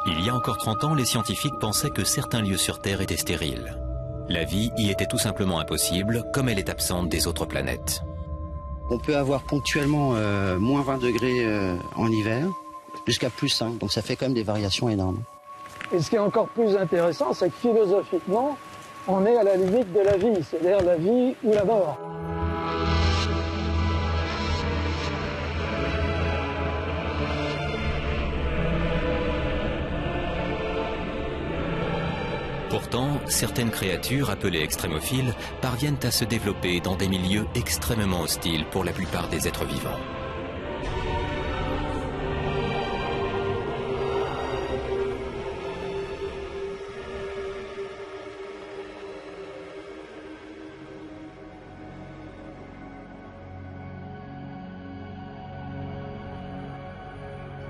Il y a encore 30 ans, les scientifiques pensaient que certains lieux sur Terre étaient stériles. La vie y était tout simplement impossible, comme elle est absente des autres planètes. On peut avoir ponctuellement moins 20 degrés en hiver, jusqu'à plus 5, donc ça fait quand même des variations énormes. Et ce qui est encore plus intéressant, c'est que philosophiquement, on est à la limite de la vie, c'est-à-dire la vie ou la mort. Pourtant, certaines créatures, appelées extrémophiles, parviennent à se développer dans des milieux extrêmement hostiles pour la plupart des êtres vivants.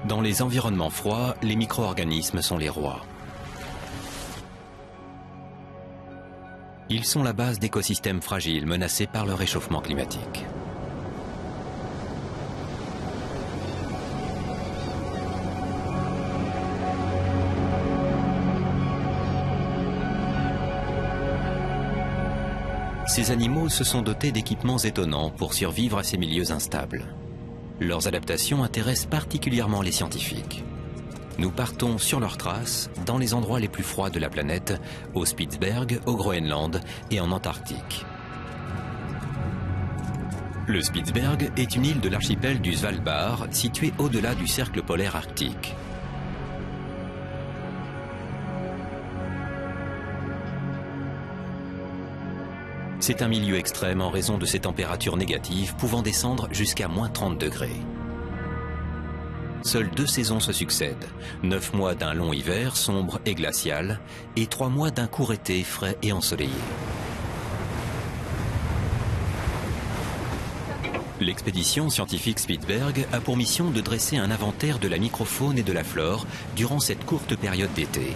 Dans les environnements froids, les micro-organismes sont les rois. Ils sont la base d'écosystèmes fragiles menacés par le réchauffement climatique. Ces animaux se sont dotés d'équipements étonnants pour survivre à ces milieux instables. Leurs adaptations intéressent particulièrement les scientifiques. Nous partons sur leurs traces dans les endroits les plus froids de la planète, au Spitzberg, au Groenland et en Antarctique. Le Spitzberg est une île de l'archipel du Svalbard, située au-delà du cercle polaire arctique. C'est un milieu extrême en raison de ses températures négatives pouvant descendre jusqu'à moins 30 degrés. Seules 2 saisons se succèdent, 9 mois d'un long hiver sombre et glacial, et 3 mois d'un court été frais et ensoleillé. L'expédition scientifique Spitzberg a pour mission de dresser un inventaire de la microfaune et de la flore durant cette courte période d'été.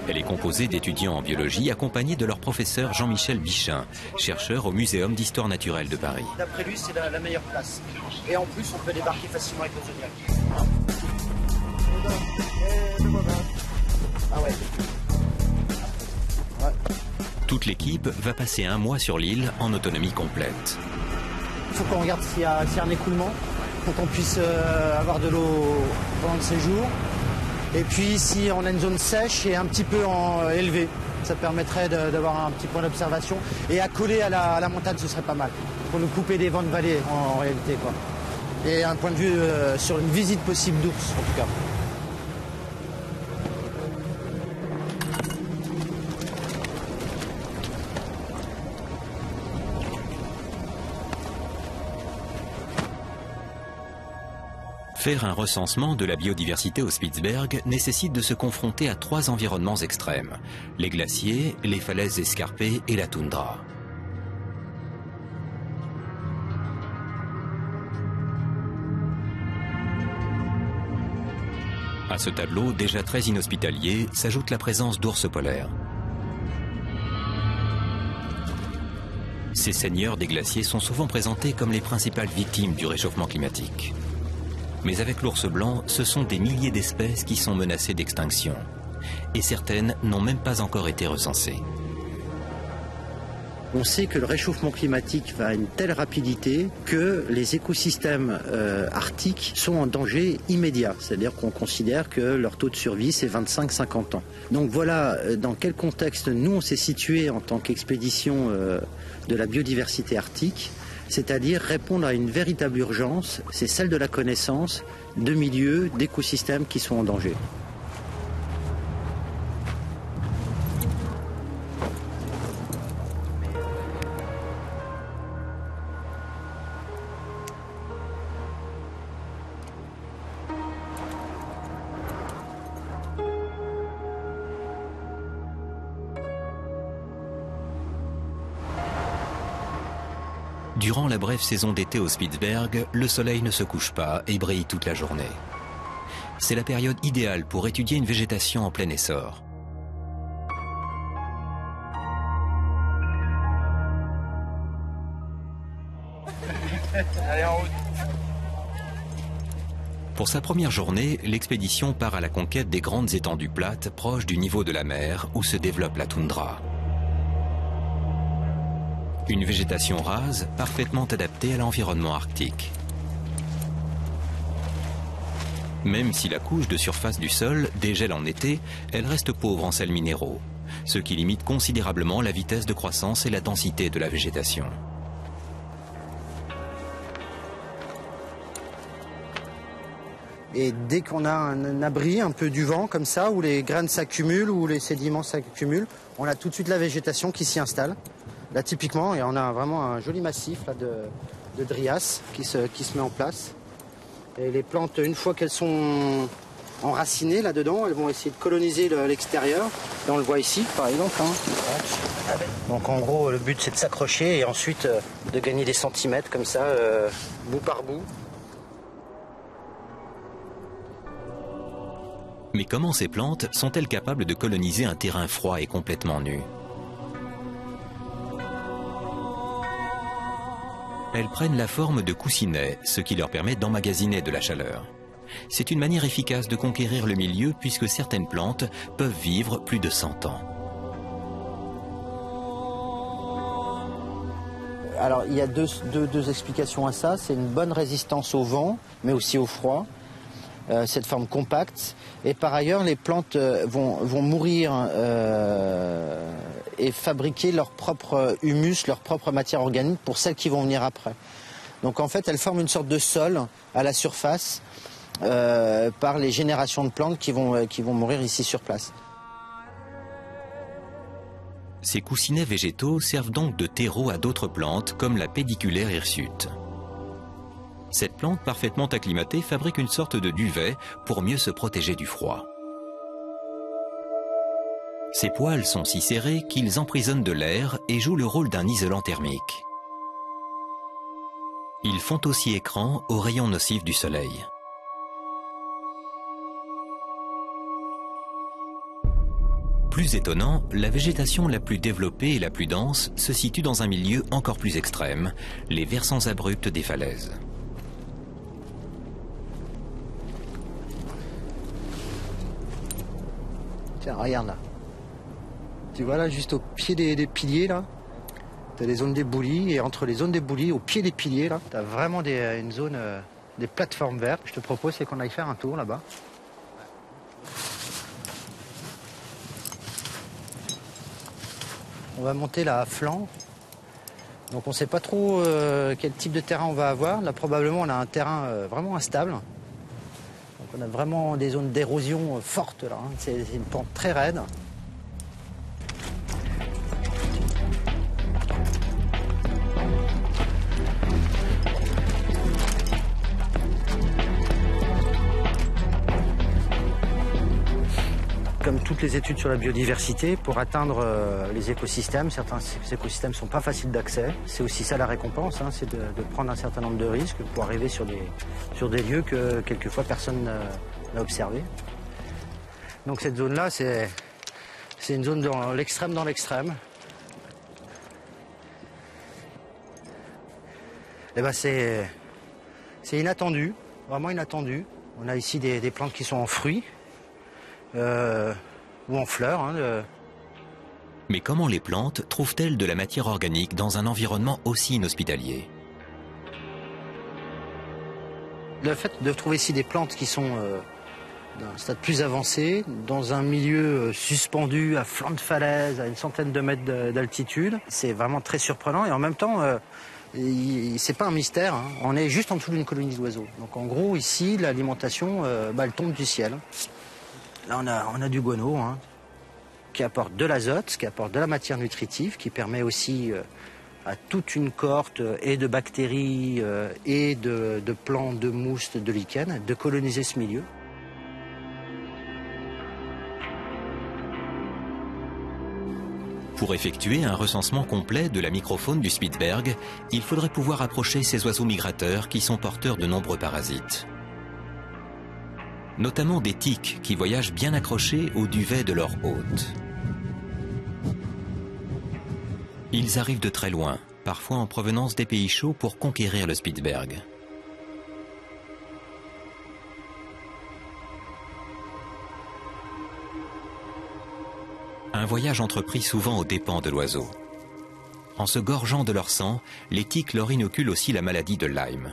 Elle est composée d'étudiants en biologie accompagnés de leur professeur Jean-Michel Bichin, chercheur au Muséum d'histoire naturelle de Paris. D'après lui, c'est la meilleure place. Et en plus, on peut débarquer facilement avec le Zodiac. Ah ouais. Toute l'équipe va passer 1 mois sur l'île en autonomie complète. Il faut qu'on regarde s'il y a un écoulement pour qu'on puisse avoir de l'eau pendant le séjour. Et puis si on a une zone sèche et un petit peu élevée, ça permettrait d'avoir un petit point d'observation. Et accolé à la montagne, ce serait pas mal. Pour nous couper des vents de vallée en réalité, quoi. Et un point de vue sur une visite possible d'ours en tout cas. Faire un recensement de la biodiversité au Spitzberg nécessite de se confronter à 3 environnements extrêmes: les glaciers, les falaises escarpées et la toundra. À ce tableau, déjà très inhospitalier, s'ajoute la présence d'ours polaires. Ces seigneurs des glaciers sont souvent présentés comme les principales victimes du réchauffement climatique. Mais avec l'ours blanc, ce sont des milliers d'espèces qui sont menacées d'extinction. Et certaines n'ont même pas encore été recensées. On sait que le réchauffement climatique va à une telle rapidité que les écosystèmes arctiques sont en danger immédiat. C'est-à-dire qu'on considère que leur taux de survie, c'est 25-50 ans. Donc voilà dans quel contexte nous on s'est situé en tant qu'expédition de la biodiversité arctique. C'est-à-dire répondre à une véritable urgence, c'est celle de la connaissance de milieux, d'écosystèmes qui sont en danger. Durant la brève saison d'été au Spitzberg, le soleil ne se couche pas et brille toute la journée. C'est la période idéale pour étudier une végétation en plein essor. Allez, en route. Pour sa première journée, l'expédition part à la conquête des grandes étendues plates proches du niveau de la mer où se développe la toundra. Une végétation rase parfaitement adaptée à l'environnement arctique. Même si la couche de surface du sol dégèle en été, elle reste pauvre en sels minéraux, ce qui limite considérablement la vitesse de croissance et la densité de la végétation. Et dès qu'on a un abri un peu du vent comme ça, où les graines s'accumulent, où les sédiments s'accumulent, on a tout de suite la végétation qui s'y installe. Là typiquement, et on a vraiment un joli massif là, de dryas qui se met en place. Et les plantes, une fois qu'elles sont enracinées là-dedans, elles vont essayer de coloniser l'extérieur. Là on le voit ici par exemple. Hein. Donc en gros le but c'est de s'accrocher et ensuite de gagner des centimètres comme ça, bout par bout. Mais comment ces plantes sont-elles capables de coloniser un terrain froid et complètement nu? Elles prennent la forme de coussinets, ce qui leur permet d'emmagasiner de la chaleur. C'est une manière efficace de conquérir le milieu puisque certaines plantes peuvent vivre plus de 100 ans. Alors il y a deux explications à ça. C'est une bonne résistance au vent, mais aussi au froid. Cette forme compacte. Et par ailleurs, les plantes vont mourir et fabriquer leur propre humus, leur propre matière organique pour celles qui vont venir après. Donc en fait, elles forment une sorte de sol à la surface par les générations de plantes qui vont mourir ici sur place. Ces coussinets végétaux servent donc de terreau à d'autres plantes comme la pédiculaire hirsute. Cette plante parfaitement acclimatée fabrique une sorte de duvet pour mieux se protéger du froid. Ses poils sont si serrés qu'ils emprisonnent de l'air et jouent le rôle d'un isolant thermique. Ils font aussi écran aux rayons nocifs du soleil. Plus étonnant, la végétation la plus développée et la plus dense se situe dans un milieu encore plus extrême, les versants abrupts des falaises. Tiens, regarde là. Tu vois là, juste au pied des piliers là, tu as des zones d'éboulis et entre les zones d'éboulis, au pied des piliers là, tu as vraiment une zone, des plateformes vertes. Je te propose c'est qu'on aille faire un tour là-bas. On va monter là à flanc. Donc on ne sait pas trop quel type de terrain on va avoir. Là probablement on a un terrain vraiment instable. Donc on a vraiment des zones d'érosion fortes là. Hein. C'est une pente très raide. Comme toutes les études sur la biodiversité, pour atteindre les écosystèmes, certains écosystèmes ne sont pas faciles d'accès. C'est aussi ça la récompense, hein, c'est de prendre un certain nombre de risques pour arriver sur des lieux que quelquefois personne n'a observés. Donc cette zone-là, c'est une zone dans l'extrême Et ben c'est inattendu, vraiment inattendu. On a ici des plantes qui sont en fruits. Ou en fleurs. Hein, Mais comment les plantes trouvent-elles de la matière organique dans un environnement aussi inhospitalier? Le fait de trouver ici des plantes qui sont d'un stade plus avancé, dans un milieu suspendu à flanc de falaise, à une centaine de mètres d'altitude, c'est vraiment très surprenant et en même temps, c'est pas un mystère, hein. On est juste en dessous d'une colonie d'oiseaux. Donc en gros, ici, l'alimentation, elle tombe du ciel. Là, on a du guano hein, qui apporte de l'azote, qui apporte de la matière nutritive, qui permet aussi à toute une cohorte et de bactéries et de plantes, de mousses, de lichens de coloniser ce milieu. Pour effectuer un recensement complet de la microfaune du Spitzberg, il faudrait pouvoir approcher ces oiseaux migrateurs qui sont porteurs de nombreux parasites. Notamment des tiques qui voyagent bien accrochés au duvet de leur hôte. Ils arrivent de très loin, parfois en provenance des pays chauds pour conquérir le Spitzberg. Un voyage entrepris souvent aux dépens de l'oiseau. En se gorgeant de leur sang, les tiques leur inoculent aussi la maladie de Lyme.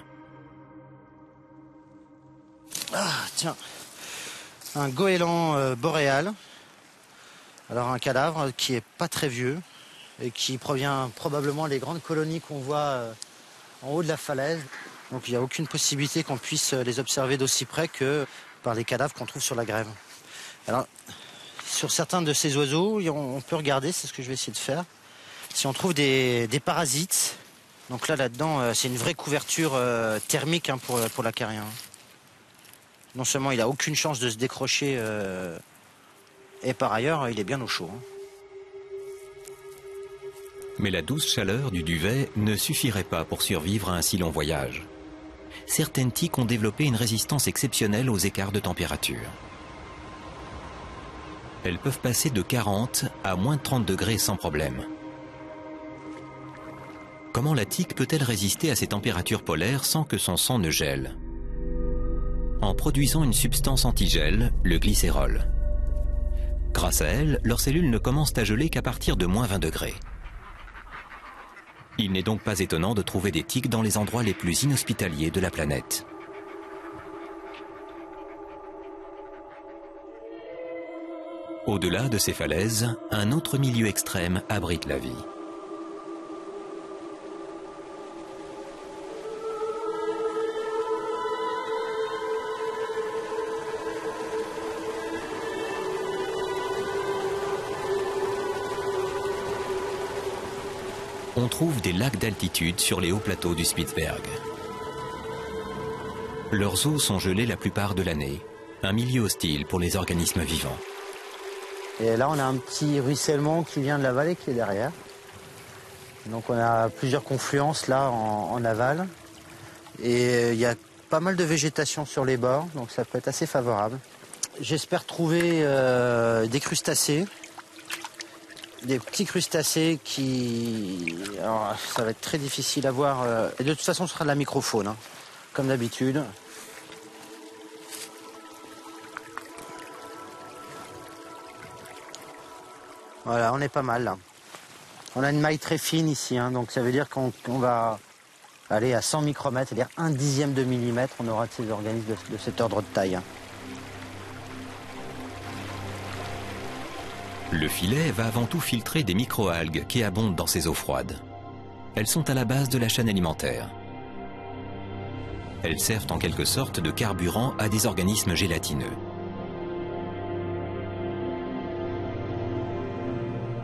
Ah, tiens, un goéland boréal. Alors un cadavre qui est pas très vieux et qui provient probablement des grandes colonies qu'on voit en haut de la falaise. Donc il n'y a aucune possibilité qu'on puisse les observer d'aussi près que par les cadavres qu'on trouve sur la grève. Alors, sur certains de ces oiseaux, on peut regarder, c'est ce que je vais essayer de faire. Si on trouve des parasites, donc là-dedans, c'est une vraie couverture thermique pour l'acarien. Non seulement il n'a aucune chance de se décrocher, et par ailleurs, il est bien au chaud. Mais la douce chaleur du duvet ne suffirait pas pour survivre à un si long voyage. Certaines tiques ont développé une résistance exceptionnelle aux écarts de température. Elles peuvent passer de 40 à moins de 30 degrés sans problème. Comment la tique peut-elle résister à ces températures polaires sans que son sang ne gèle? En produisant une substance antigel, le glycérol. Grâce à elle, leurs cellules ne commencent à geler qu'à partir de moins 20 degrés. Il n'est donc pas étonnant de trouver des tiques dans les endroits les plus inhospitaliers de la planète. Au-delà de ces falaises, un autre milieu extrême abrite la vie. On trouve des lacs d'altitude sur les hauts plateaux du Spitzberg. Leurs eaux sont gelées la plupart de l'année, un milieu hostile pour les organismes vivants. Et là, on a un petit ruissellement qui vient de la vallée qui est derrière. Donc on a plusieurs confluences là en aval. Et il y a pas mal de végétation sur les bords, donc ça peut être assez favorable. J'espère trouver des crustacés. Des petits crustacés qui... Alors, ça va être très difficile à voir. Et de toute façon, ce sera de la microfaune, hein, comme d'habitude. Voilà, on est pas mal là. On a une maille très fine ici, hein, donc ça veut dire qu'on va aller à 100 micromètres, c'est-à-dire 1/10 de millimètre, on aura de ces organismes de cet ordre de taille. Hein. Le filet va avant tout filtrer des microalgues qui abondent dans ces eaux froides. Elles sont à la base de la chaîne alimentaire. Elles servent en quelque sorte de carburant à des organismes gélatineux.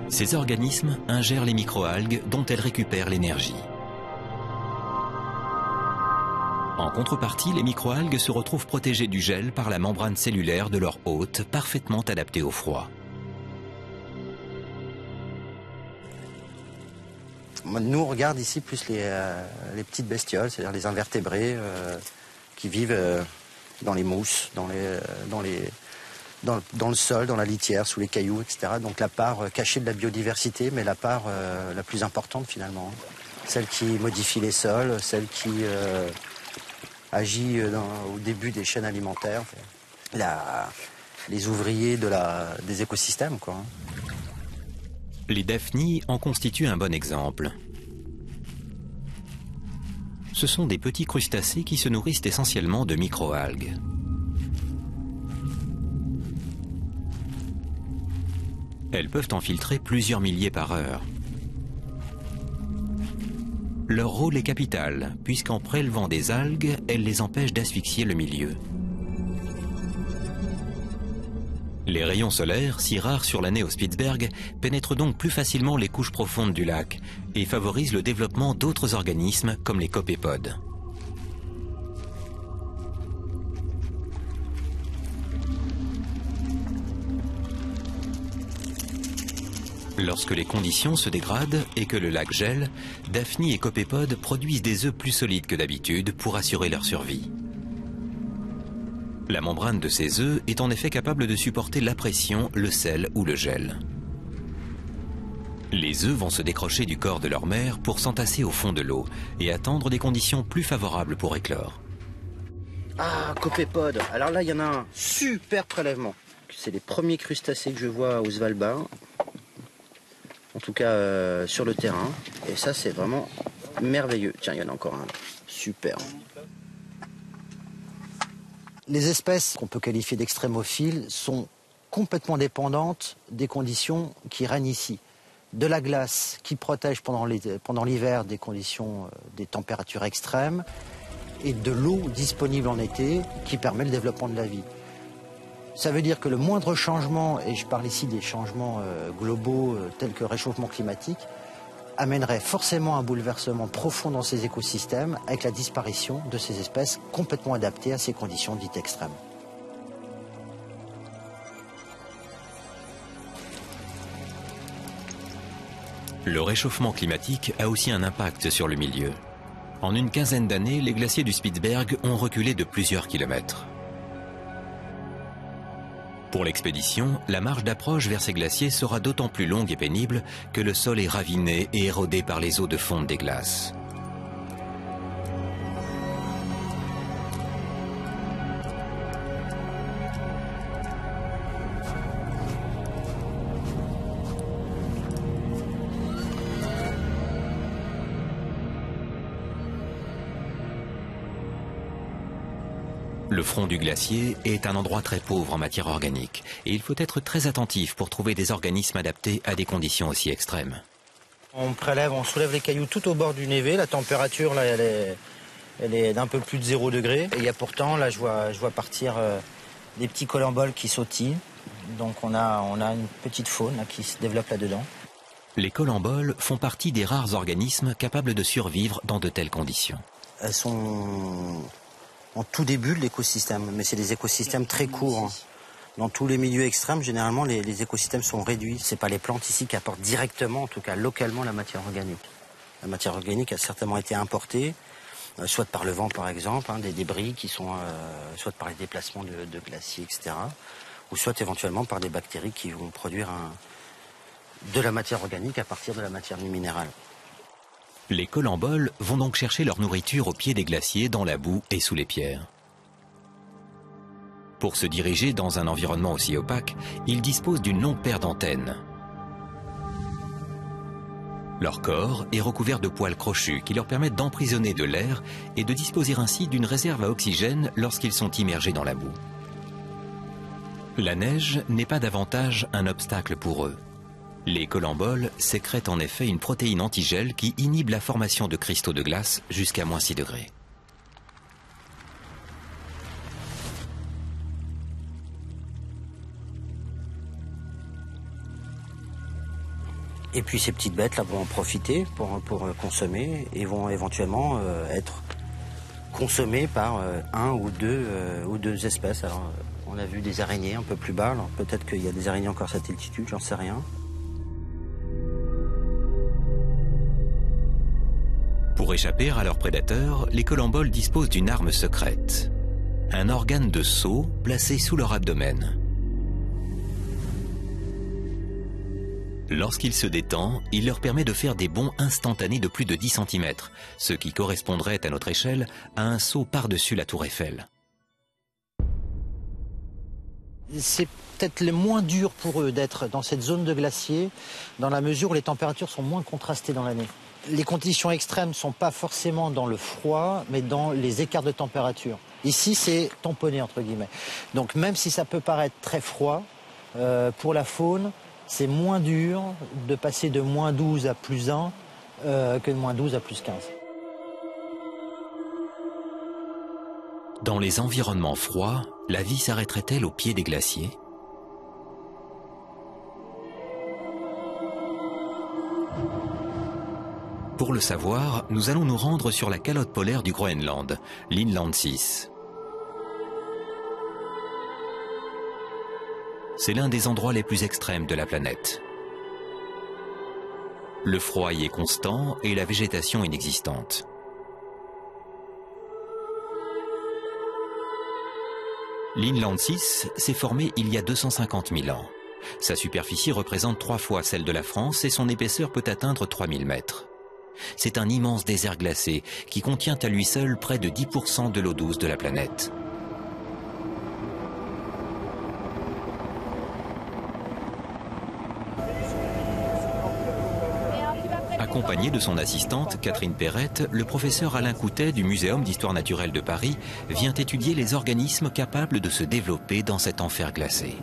Ces organismes ingèrent les microalgues dont elles récupèrent l'énergie. En contrepartie, les microalgues se retrouvent protégées du gel par la membrane cellulaire de leur hôte, parfaitement adaptée au froid. Nous, on regarde ici plus les petites bestioles, c'est-à-dire les invertébrés qui vivent dans les mousses, dans le sol, dans la litière, sous les cailloux, etc. Donc la part cachée de la biodiversité, mais la part la plus importante finalement. Celle qui modifie les sols, celle qui agit au début des chaînes alimentaires. Les ouvriers des écosystèmes, quoi. Les daphnies en constituent un bon exemple. Ce sont des petits crustacés qui se nourrissent essentiellement de microalgues. Elles peuvent en filtrer plusieurs milliers par heure. Leur rôle est capital, puisqu'en prélevant des algues, elles les empêchent d'asphyxier le milieu. Les rayons solaires, si rares sur l'année au Spitzberg, pénètrent donc plus facilement les couches profondes du lac et favorisent le développement d'autres organismes comme les copépodes. Lorsque les conditions se dégradent et que le lac gèle, daphnies et copépodes produisent des œufs plus solides que d'habitude pour assurer leur survie. La membrane de ces œufs est en effet capable de supporter la pression, le sel ou le gel. Les œufs vont se décrocher du corps de leur mère pour s'entasser au fond de l'eau et attendre des conditions plus favorables pour éclore. Ah, copépode. Alors là, il y en a un super prélèvement. C'est les premiers crustacés que je vois au Svalbard. en tout cas sur le terrain. Et ça, c'est vraiment merveilleux. Tiens, il y en a encore un. Super. Les espèces qu'on peut qualifier d'extrémophiles sont complètement dépendantes des conditions qui règnent ici. De la glace qui protège pendant l'hiver des conditions, des températures extrêmes, et de l'eau disponible en été qui permet le développement de la vie. Ça veut dire que le moindre changement, et je parle ici des changements globaux tels que réchauffement climatique, amènerait forcément un bouleversement profond dans ces écosystèmes avec la disparition de ces espèces complètement adaptées à ces conditions dites extrêmes. Le réchauffement climatique a aussi un impact sur le milieu. En une quinzaine d'années, les glaciers du Spitzberg ont reculé de plusieurs kilomètres. Pour l'expédition, la marche d'approche vers ces glaciers sera d'autant plus longue et pénible que le sol est raviné et érodé par les eaux de fonte des glaces. Le front du glacier est un endroit très pauvre en matière organique et il faut être très attentif pour trouver des organismes adaptés à des conditions aussi extrêmes. On soulève les cailloux tout au bord du névé. La température, là, elle est d'un peu plus de 0 degré. Et il y a pourtant, là, je vois partir des petits colamboles qui sautillent. Donc on a une petite faune là, qui se développe là-dedans. Les colamboles font partie des rares organismes capables de survivre dans de telles conditions. Elles sont en tout début de l'écosystème, mais c'est des écosystèmes très courts. Hein. Dans tous les milieux extrêmes, généralement, les écosystèmes sont réduits. C'est pas les plantes ici qui apportent directement, en tout cas localement, la matière organique. La matière organique a certainement été importée, soit par le vent par exemple, des débris qui sont, soit par les déplacements de glaciers, etc., ou soit éventuellement par des bactéries qui vont produire de la matière organique à partir de la matière minérale. Les colamboles vont donc chercher leur nourriture au pied des glaciers, dans la boue et sous les pierres. Pour se diriger dans un environnement aussi opaque, ils disposent d'une longue paire d'antennes. Leur corps est recouvert de poils crochus qui leur permettent d'emprisonner de l'air et de disposer ainsi d'une réserve à oxygène lorsqu'ils sont immergés dans la boue. La neige n'est pas davantage un obstacle pour eux. Les colamboles sécrètent en effet une protéine antigel qui inhibe la formation de cristaux de glace jusqu'à -6 degrés. Et puis ces petites bêtes là vont en profiter pour consommer et vont éventuellement être consommées par un ou deux espèces. Alors on a vu des araignées un peu plus bas, alors peut-être qu'il y a des araignées encore à cette altitude, j'en sais rien. Pour échapper à leurs prédateurs, les colamboles disposent d'une arme secrète, un organe de saut placé sous leur abdomen. Lorsqu'il se détend, il leur permet de faire des bonds instantanés de plus de 10 cm, ce qui correspondrait à notre échelle à un saut par-dessus la tour Eiffel. C'est peut-être le moins dur pour eux d'être dans cette zone de glacier, dans la mesure où les températures sont moins contrastées dans l'année. Les conditions extrêmes ne sont pas forcément dans le froid, mais dans les écarts de température. Ici, c'est tamponné, entre guillemets. Donc même si ça peut paraître très froid, pour la faune, c'est moins dur de passer de -12 à +1 que de -12 à +15. Dans les environnements froids, la vie s'arrêterait-elle au pied des glaciers ? Pour le savoir, nous allons nous rendre sur la calotte polaire du Groenland, l'Inland 6. C'est l'un des endroits les plus extrêmes de la planète. Le froid y est constant et la végétation inexistante. L'Inland 6 s'est formé il y a 250 000 ans. Sa superficie représente 3 fois celle de la France et son épaisseur peut atteindre 3000 mètres. C'est un immense désert glacé qui contient à lui seul près de 10% de l'eau douce de la planète. Accompagné de son assistante, Catherine Perrette, le professeur Alain Coutet du Muséum d'Histoire Naturelle de Paris vient étudier les organismes capables de se développer dans cet enfer glacé.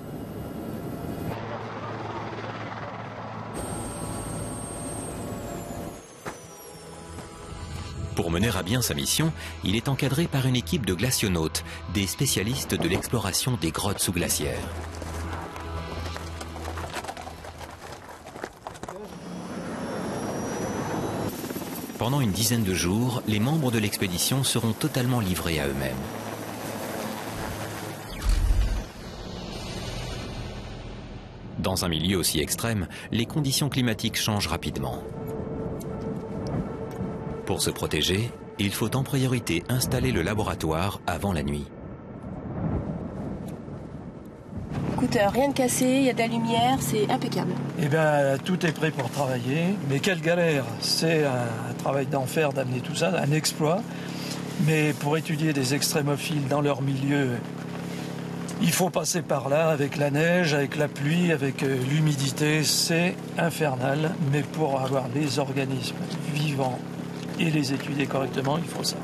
Pour mener à bien sa mission, il est encadré par une équipe de glacionautes, des spécialistes de l'exploration des grottes sous-glaciaires. Pendant une dizaine de jours, les membres de l'expédition seront totalement livrés à eux-mêmes. Dans un milieu aussi extrême, les conditions climatiques changent rapidement. Pour se protéger, il faut en priorité installer le laboratoire avant la nuit. Écoute, rien de cassé, il y a de la lumière, c'est impeccable. Eh bien, tout est prêt pour travailler, mais quelle galère! C'est un travail d'enfer d'amener tout ça, un exploit. Mais pour étudier des extrémophiles dans leur milieu, il faut passer par là avec la neige, avec la pluie, avec l'humidité. C'est infernal, mais pour avoir les organismes vivants et les étudier correctement, il faut ça.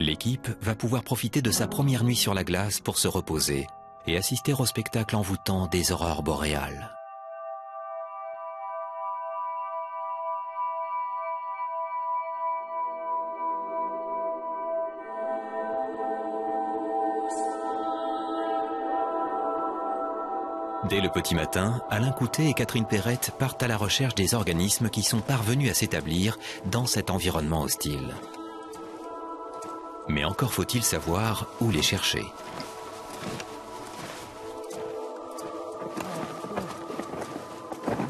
L'équipe va pouvoir profiter de sa première nuit sur la glace pour se reposer et assister au spectacle envoûtant des aurores boréales. Dès le petit matin, Alain Coutet et Catherine Perrette partent à la recherche des organismes qui sont parvenus à s'établir dans cet environnement hostile. Mais encore faut-il savoir où les chercher.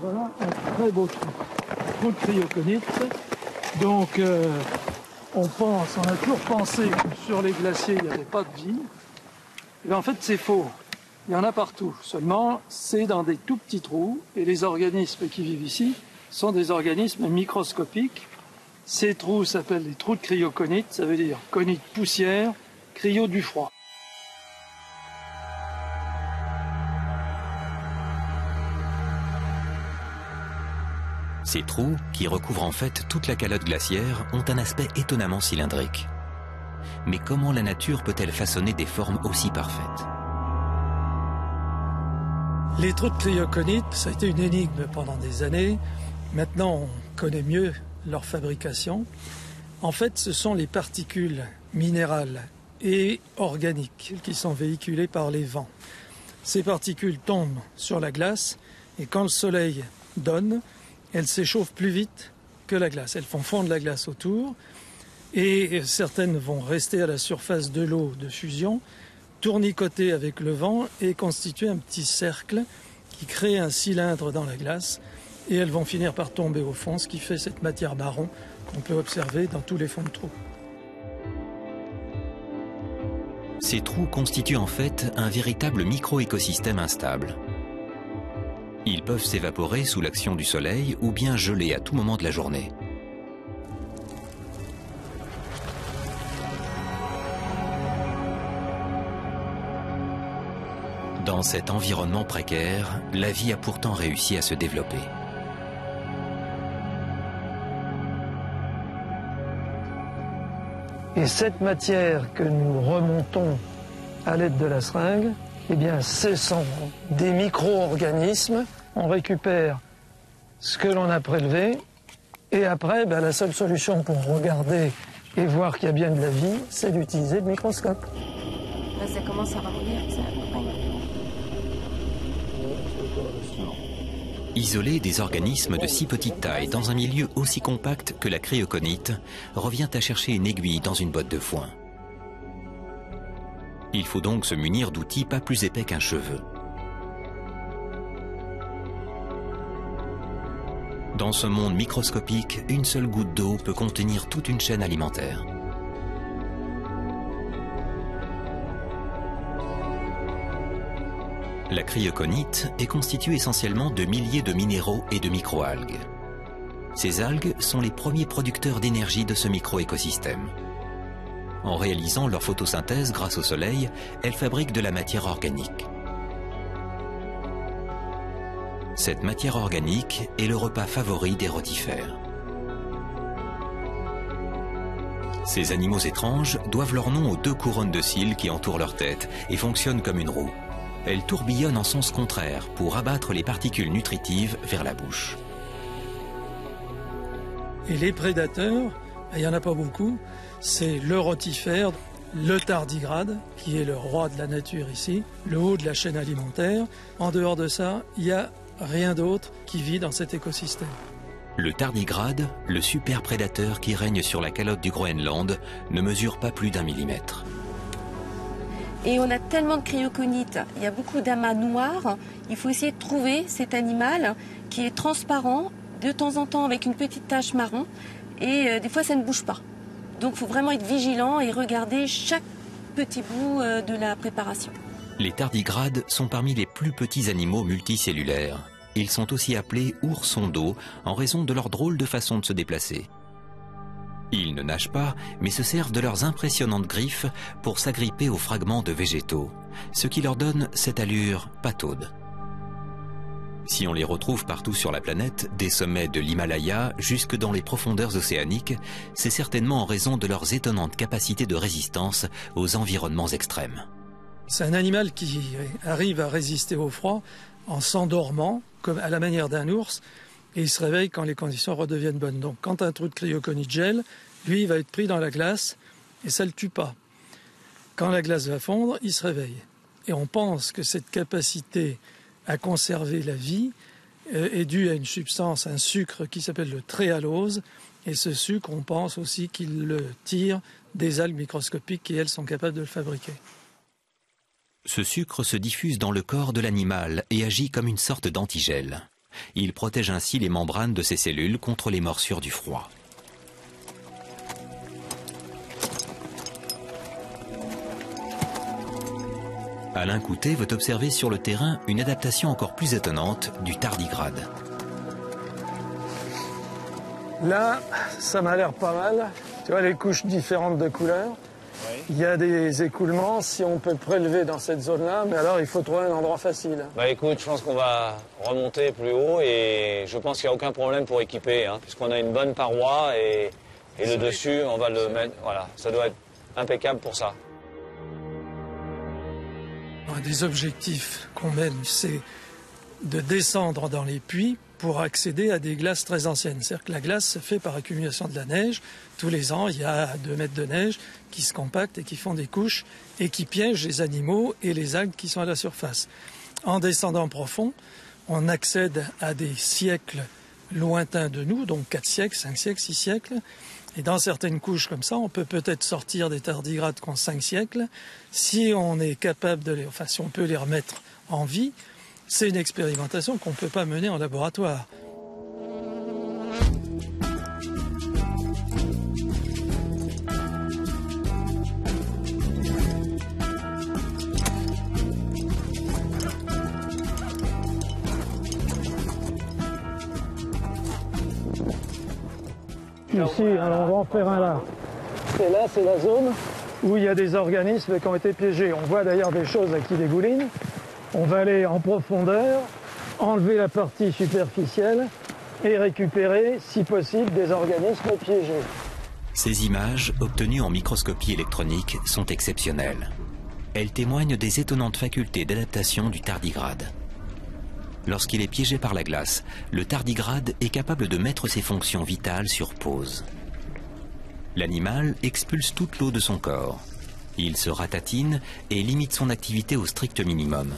Voilà un très beau trou de cryoconite. Donc on a toujours pensé que sur les glaciers il n'y avait pas de vie. Mais en fait c'est faux. Il y en a partout. Seulement c'est dans des tout petits trous et les organismes qui vivent ici sont des organismes microscopiques. Ces trous s'appellent les trous de cryoconite, ça veut dire conite poussière, cryo du froid. Ces trous, qui recouvrent en fait toute la calotte glaciaire, ont un aspect étonnamment cylindrique. Mais comment la nature peut-elle façonner des formes aussi parfaites? Les trous de cryoconite, ça a été une énigme pendant des années. Maintenant, on connaît mieux leur fabrication. En fait, ce sont les particules minérales et organiques qui sont véhiculées par les vents. Ces particules tombent sur la glace et quand le soleil donne, elles s'échauffent plus vite que la glace. Elles font fondre la glace autour et certaines vont rester à la surface de l'eau de fusion, tournicoter avec le vent et constituer un petit cercle qui crée un cylindre dans la glace. Et elles vont finir par tomber au fond, ce qui fait cette matière marron qu'on peut observer dans tous les fonds de trous. Ces trous constituent en fait un véritable micro-écosystème instable. Ils peuvent s'évaporer sous l'action du soleil ou bien geler à tout moment de la journée. Dans cet environnement précaire, la vie a pourtant réussi à se développer. Et cette matière que nous remontons à l'aide de la seringue, eh bien, ce sont des micro-organismes. On récupère ce que l'on a prélevé et après, la seule solution pour regarder et voir qu'il y a bien de la vie, c'est d'utiliser le microscope. Là, ça commence à ramollir, ça. Isoler des organismes de si petite taille dans un milieu aussi compact que la cryoconite revient à chercher une aiguille dans une botte de foin. Il faut donc se munir d'outils pas plus épais qu'un cheveu. Dans ce monde microscopique, une seule goutte d'eau peut contenir toute une chaîne alimentaire. La cryoconite est constituée essentiellement de milliers de minéraux et de microalgues. Ces algues sont les premiers producteurs d'énergie de ce micro-écosystème. En réalisant leur photosynthèse grâce au soleil, elles fabriquent de la matière organique. Cette matière organique est le repas favori des rotifères. Ces animaux étranges doivent leur nom aux 2 couronnes de cils qui entourent leur tête et fonctionnent comme une roue. Elles tourbillonnent en sens contraire pour abattre les particules nutritives vers la bouche. Et les prédateurs, il n'y en a pas beaucoup, c'est le rotifère, le tardigrade, qui est le roi de la nature ici, le haut de la chaîne alimentaire. En dehors de ça, il n'y a rien d'autre qui vit dans cet écosystème. Le tardigrade, le super prédateur qui règne sur la calotte du Groenland, ne mesure pas plus d'1 millimètre. Et on a tellement de cryoconites, il y a beaucoup d'amas noirs. Il faut essayer de trouver cet animal qui est transparent, de temps en temps avec une petite tache marron. Et des fois, ça ne bouge pas. Donc, il faut vraiment être vigilant et regarder chaque petit bout de la préparation. Les tardigrades sont parmi les plus petits animaux multicellulaires. Ils sont aussi appelés oursons d'eau en raison de leur drôle de façon de se déplacer. Ils ne nagent pas, mais se servent de leurs impressionnantes griffes pour s'agripper aux fragments de végétaux, ce qui leur donne cette allure pataude. Si on les retrouve partout sur la planète, des sommets de l'Himalaya jusque dans les profondeurs océaniques, c'est certainement en raison de leurs étonnantes capacités de résistance aux environnements extrêmes. C'est un animal qui arrive à résister au froid en s'endormant, comme à la manière d'un ours, et il se réveille quand les conditions redeviennent bonnes. Donc quand un trou de cryoconite gèle, lui, il va être pris dans la glace et ça ne le tue pas. Quand la glace va fondre, il se réveille. Et on pense que cette capacité à conserver la vie est due à une substance, un sucre qui s'appelle le tréhalose. Et ce sucre, on pense aussi qu'il le tire des algues microscopiques qui, elles, sont capables de le fabriquer. Ce sucre se diffuse dans le corps de l'animal et agit comme une sorte d'antigel. Il protège ainsi les membranes de ses cellules contre les morsures du froid. Alain Coutet veut observer sur le terrain une adaptation encore plus étonnante du tardigrade. Là, ça m'a l'air pas mal. Tu vois les couches différentes de couleurs. Oui. Il y a des écoulements, si on peut prélever dans cette zone-là, mais alors il faut trouver un endroit facile. Bah écoute, je pense qu'on va remonter plus haut et je pense qu'il n'y a aucun problème pour équiper, puisqu'on a une bonne paroi et le dessus, on va le mettre, voilà, ça doit être impeccable pour ça. Un des objectifs qu'on mène, c'est de descendre dans les puits pour accéder à des glaces très anciennes. C'est-à-dire que la glace se fait par accumulation de la neige. Tous les ans, il y a 2 mètres de neige qui se compactent et qui font des couches et qui piègent les animaux et les algues qui sont à la surface. En descendant profond, on accède à des siècles lointains de nous, donc 4 siècles, 5 siècles, 6 siècles. Et dans certaines couches comme ça, on peut peut-être sortir des tardigrades qui ont 5 siècles. Si on est capable de si on peut les remettre en vie, c'est une expérimentation qu'on ne peut pas mener en laboratoire. Ici, alors on va en faire un là. Et là, c'est la zone où il y a des organismes qui ont été piégés. On voit d'ailleurs des choses qui dégoulinent. On va aller en profondeur, enlever la partie superficielle et récupérer, si possible, des organismes piégés. Ces images, obtenues en microscopie électronique, sont exceptionnelles. Elles témoignent des étonnantes facultés d'adaptation du tardigrade. Lorsqu'il est piégé par la glace, le tardigrade est capable de mettre ses fonctions vitales sur pause. L'animal expulse toute l'eau de son corps. Il se ratatine et limite son activité au strict minimum.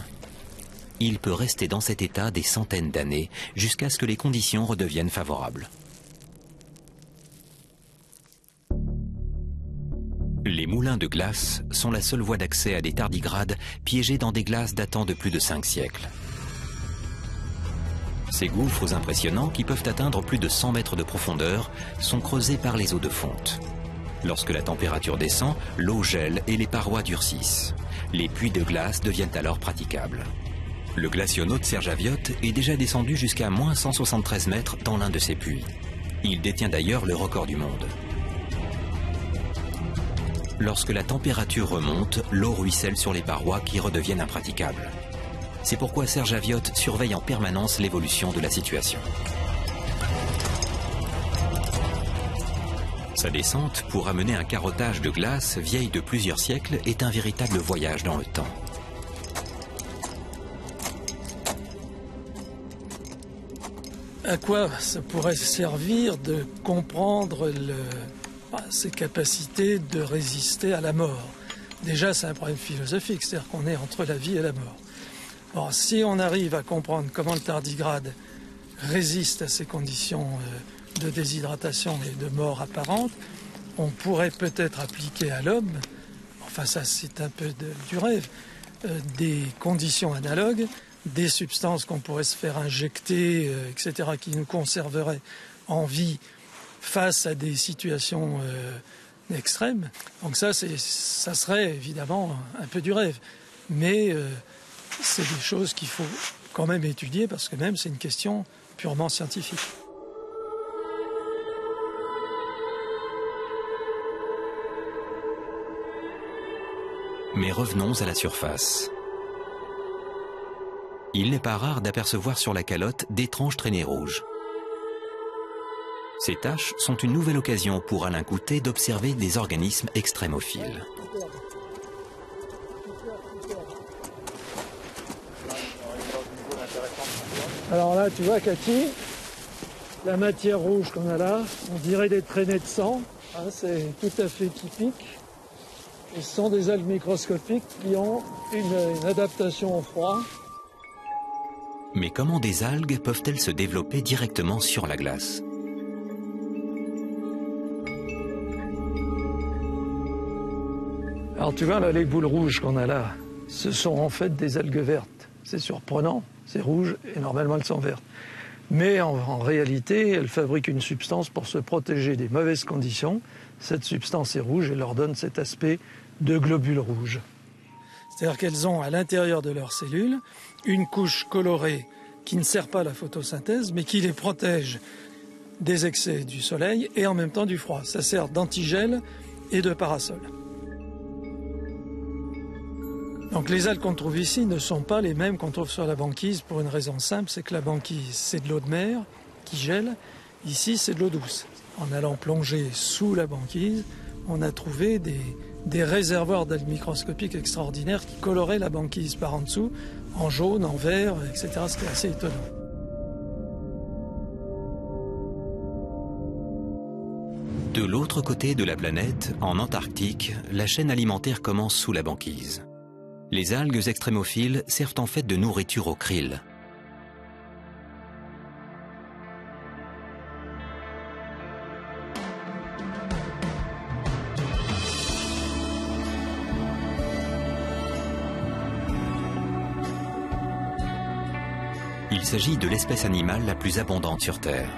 Il peut rester dans cet état des centaines d'années jusqu'à ce que les conditions redeviennent favorables. Les moulins de glace sont la seule voie d'accès à des tardigrades piégés dans des glaces datant de plus de 5 siècles. Ces gouffres impressionnants, qui peuvent atteindre plus de 100 mètres de profondeur, sont creusés par les eaux de fonte. Lorsque la température descend, l'eau gèle et les parois durcissent. Les puits de glace deviennent alors praticables. Le glacionaute Serge Aviotte est déjà descendu jusqu'à moins 173 mètres dans l'un de ces puits. Il détient d'ailleurs le record du monde. Lorsque la température remonte, l'eau ruisselle sur les parois qui redeviennent impraticables. C'est pourquoi Serge Aviotte surveille en permanence l'évolution de la situation. Sa descente, pour amener un carottage de glace vieille de plusieurs siècles, est un véritable voyage dans le temps. À quoi ça pourrait servir de comprendre ses capacités de résister à la mort? Déjà, c'est un problème philosophique, c'est-à-dire qu'on est entre la vie et la mort. Bon, si on arrive à comprendre comment le tardigrade résiste à ces conditions de déshydratation et de mort apparente, on pourrait peut-être appliquer à l'homme, enfin ça c'est un peu du rêve, des conditions analogues, des substances qu'on pourrait se faire injecter, etc., qui nous conserveraient en vie face à des situations extrêmes. Donc ça serait évidemment un peu du rêve. Mais c'est des choses qu'il faut quand même étudier parce que même c'est une question purement scientifique. Mais revenons à la surface. Il n'est pas rare d'apercevoir sur la calotte d'étranges traînées rouges. Ces taches sont une nouvelle occasion pour Alain Coutet d'observer des organismes extrémophiles. Alors là, tu vois, Cathy, la matière rouge qu'on a là, on dirait des traînées de sang. Hein, c'est tout à fait typique. Et ce sont des algues microscopiques qui ont une adaptation au froid. Mais comment des algues peuvent-elles se développer directement sur la glace? Alors tu vois, là, les boules rouges qu'on a là, ce sont en fait des algues vertes. C'est surprenant, c'est rouge et normalement elles sont vertes. Mais en réalité, elles fabriquent une substance pour se protéger des mauvaises conditions. Cette substance est rouge et leur donne cet aspect de globules rouges. C'est-à-dire qu'elles ont à l'intérieur de leurs cellules une couche colorée qui ne sert pas à la photosynthèse, mais qui les protège des excès du soleil et en même temps du froid. Ça sert d'antigel et de parasol. Donc les algues qu'on trouve ici ne sont pas les mêmes qu'on trouve sur la banquise pour une raison simple, c'est que la banquise, c'est de l'eau de mer qui gèle. Ici, c'est de l'eau douce. En allant plonger sous la banquise, on a trouvé des réservoirs d'algues microscopiques extraordinaires qui coloraient la banquise par en dessous, en jaune, en vert, etc. C'était assez étonnant. De l'autre côté de la planète, en Antarctique, la chaîne alimentaire commence sous la banquise. Les algues extrémophiles servent en fait de nourriture aux krill. Il s'agit de l'espèce animale la plus abondante sur Terre.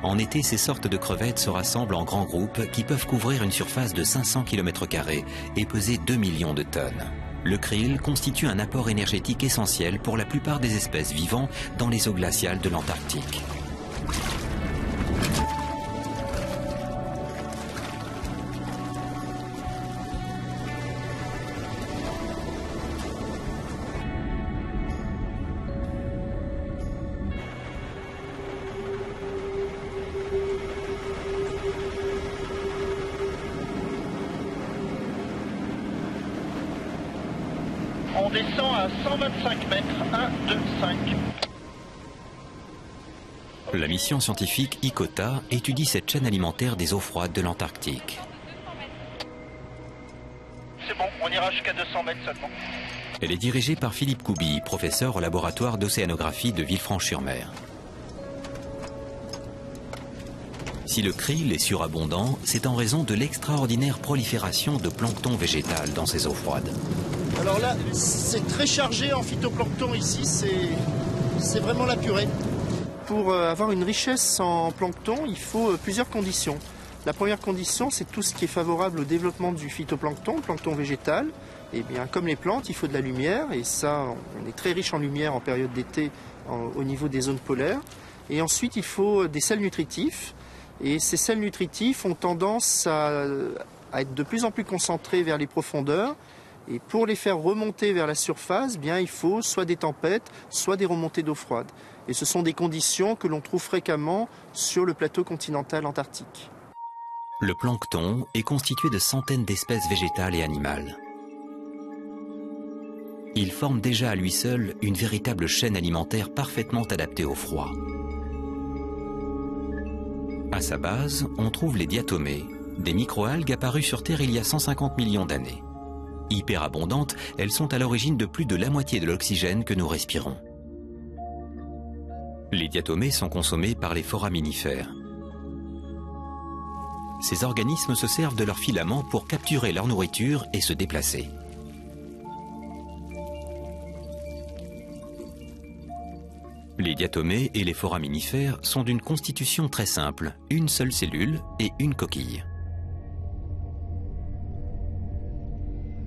En été, ces sortes de crevettes se rassemblent en grands groupes qui peuvent couvrir une surface de 500 km² et peser 2 millions de tonnes. Le krill constitue un apport énergétique essentiel pour la plupart des espèces vivant dans les eaux glaciales de l'Antarctique. On descend à 125 mètres, 1, 2, 5. La mission scientifique ICOTA étudie cette chaîne alimentaire des eaux froides de l'Antarctique. C'est bon, on ira jusqu'à 200 mètres seulement. Elle est dirigée par Philippe Couby, professeur au laboratoire d'océanographie de Villefranche-sur-Mer. Si le krill est surabondant, c'est en raison de l'extraordinaire prolifération de plancton végétal dans ces eaux froides. Alors là, c'est très chargé en phytoplancton ici, c'est vraiment la purée. Pour avoir une richesse en plancton, il faut plusieurs conditions. La première condition, c'est tout ce qui est favorable au développement du phytoplancton, le plancton végétal. Et bien, comme les plantes, il faut de la lumière, et ça, on est très riche en lumière en période d'été au niveau des zones polaires. Et ensuite, il faut des sels nutritifs. Et ces sels nutritifs ont tendance à être de plus en plus concentrés vers les profondeurs. Et pour les faire remonter vers la surface, eh bien, il faut soit des tempêtes, soit des remontées d'eau froide. Et ce sont des conditions que l'on trouve fréquemment sur le plateau continental antarctique. Le plancton est constitué de centaines d'espèces végétales et animales. Il forme déjà à lui seul une véritable chaîne alimentaire parfaitement adaptée au froid. À sa base, on trouve les diatomées, des microalgues apparues sur Terre il y a 150 millions d'années. Hyper abondantes, elles sont à l'origine de plus de la moitié de l'oxygène que nous respirons. Les diatomées sont consommées par les foraminifères. Ces organismes se servent de leurs filaments pour capturer leur nourriture et se déplacer. Les diatomées et les foraminifères sont d'une constitution très simple, une seule cellule et une coquille.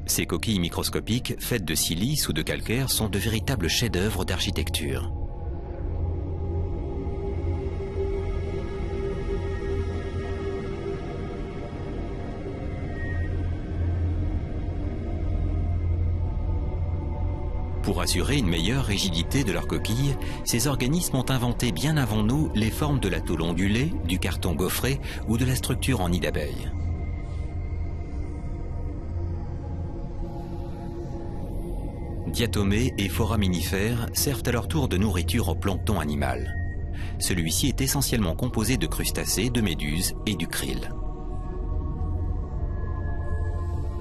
Ces coquilles microscopiques, faites de silice ou de calcaire, sont de véritables chefs-d'œuvre d'architecture. Pour assurer une meilleure rigidité de leurs coquilles, ces organismes ont inventé bien avant nous les formes de la tôle ondulée, du carton gaufré ou de la structure en nid d'abeille. Diatomées et foraminifères servent à leur tour de nourriture au plancton animal. Celui-ci est essentiellement composé de crustacés, de méduses et du krill.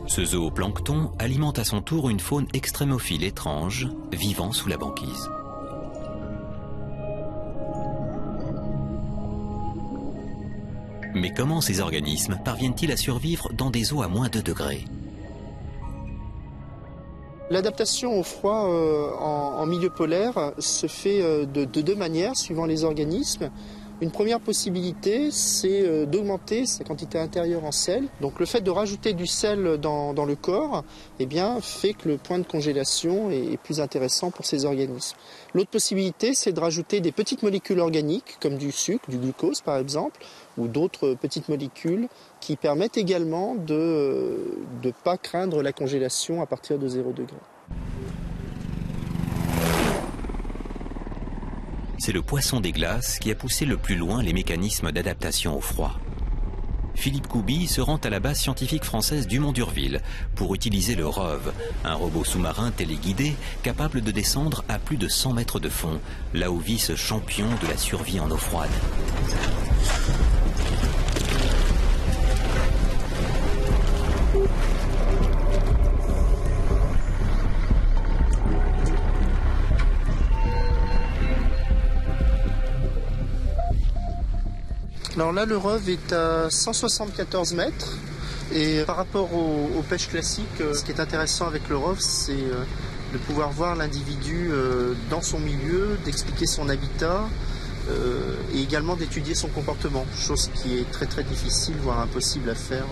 Ce zooplancton alimente à son tour une faune extrémophile étrange, vivant sous la banquise. Mais comment ces organismes parviennent-ils à survivre dans des eaux à moins de 2 degrés ? L'adaptation au froid en milieu polaire se fait de 2 manières suivant les organismes. Une première possibilité, c'est d'augmenter sa quantité intérieure en sel. Donc le fait de rajouter du sel dans le corps, eh bien, fait que le point de congélation est plus intéressant pour ces organismes. L'autre possibilité, c'est de rajouter des petites molécules organiques, comme du sucre, du glucose par exemple, ou d'autres petites molécules qui permettent également de ne pas craindre la congélation à partir de 0 degré. C'est le poisson des glaces qui a poussé le plus loin les mécanismes d'adaptation au froid. Philippe Couby se rend à la base scientifique française Dumont d'Urville pour utiliser le ROV, un robot sous-marin téléguidé capable de descendre à plus de 100 mètres de fond, là où vit ce champion de la survie en eau froide. Alors là, le ROV est à 174 mètres et par rapport aux pêches classiques, ce qui est intéressant avec le ROV, c'est de pouvoir voir l'individu dans son milieu, d'expliquer son habitat et également d'étudier son comportement, chose qui est très très difficile, voire impossible à faire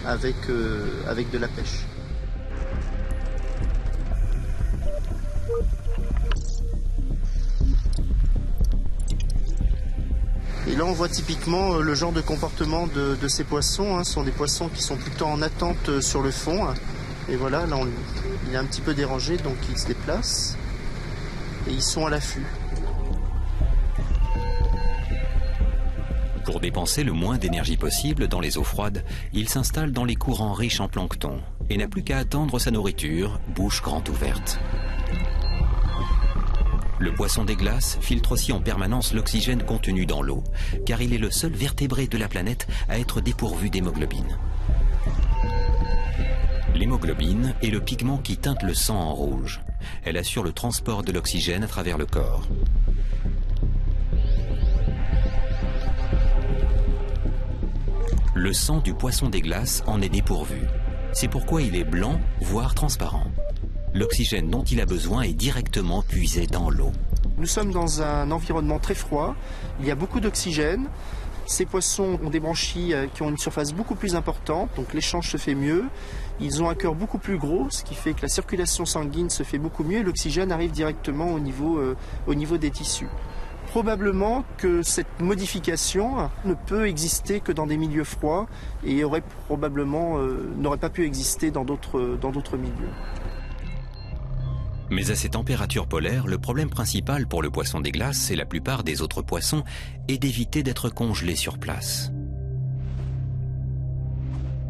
avec de la pêche. Et là on voit typiquement le genre de comportement de ces poissons. Ce sont des poissons qui sont plutôt en attente sur le fond. Et voilà, là il est un petit peu dérangé, donc il se déplace. Et ils sont à l'affût. Pour dépenser le moins d'énergie possible dans les eaux froides, il s'installe dans les courants riches en plancton et n'a plus qu'à attendre sa nourriture, bouche grande ouverte. Le poisson des glaces filtre aussi en permanence l'oxygène contenu dans l'eau, car il est le seul vertébré de la planète à être dépourvu d'hémoglobine. L'hémoglobine est le pigment qui teinte le sang en rouge. Elle assure le transport de l'oxygène à travers le corps. Le sang du poisson des glaces en est dépourvu. C'est pourquoi il est blanc, voire transparent. L'oxygène dont il a besoin est directement puisé dans l'eau. Nous sommes dans un environnement très froid, il y a beaucoup d'oxygène. Ces poissons ont des branchies qui ont une surface beaucoup plus importante, donc l'échange se fait mieux. Ils ont un cœur beaucoup plus gros, ce qui fait que la circulation sanguine se fait beaucoup mieux et l'oxygène arrive directement au niveau des tissus. probablement que cette modification ne peut exister que dans des milieux froids et aurait probablement n'aurait pas pu exister dans d'autres milieux. Mais à ces températures polaires, le problème principal pour le poisson des glaces et la plupart des autres poissons est d'éviter d'être congelés sur place.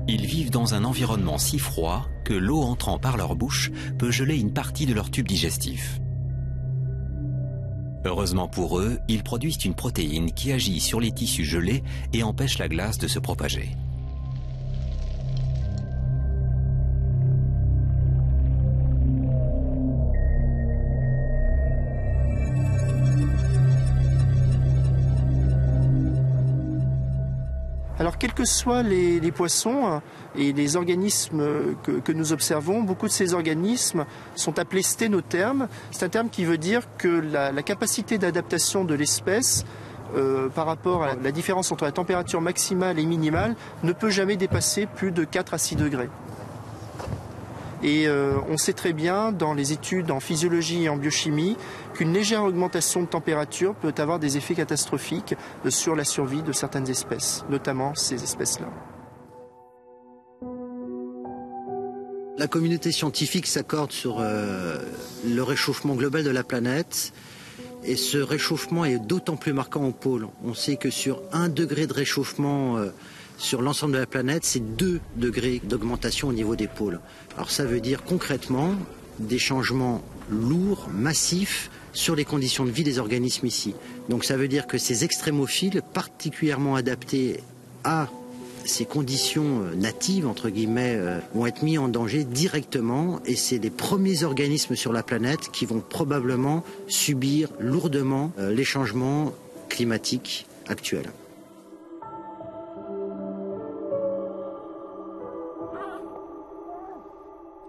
Ils vivent dans un environnement si froid que l'eau entrant par leur bouche peut geler une partie de leur tube digestif. Heureusement pour eux, ils produisent une protéine qui agit sur les tissus gelés et empêche la glace de se propager. Alors, quels que soient les poissons et les organismes que nous observons, beaucoup de ces organismes sont appelés sténothermes. C'est un terme qui veut dire que la capacité d'adaptation de l'espèce par rapport à la différence entre la température maximale et minimale ne peut jamais dépasser plus de 4 à 6 degrés. Et on sait très bien dans les études en physiologie et en biochimie qu'une légère augmentation de température peut avoir des effets catastrophiques sur la survie de certaines espèces, notamment ces espèces-là. La communauté scientifique s'accorde sur le réchauffement global de la planète. Et ce réchauffement est d'autant plus marquant au pôle. On sait que sur 1 degré de réchauffement sur l'ensemble de la planète, c'est 2 degrés d'augmentation au niveau des pôles. Alors ça veut dire concrètement des changements lourds, massifs, sur les conditions de vie des organismes ici. Donc ça veut dire que ces extrémophiles, particulièrement adaptés à ces conditions natives, entre guillemets, vont être mis en danger directement, et c'est les premiers organismes sur la planète qui vont probablement subir lourdement les changements climatiques actuels.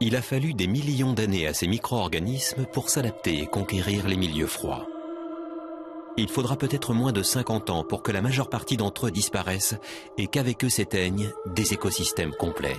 Il a fallu des millions d'années à ces micro-organismes pour s'adapter et conquérir les milieux froids. Il faudra peut-être moins de 50 ans pour que la majeure partie d'entre eux disparaissent et qu'avec eux s'éteignent des écosystèmes complets.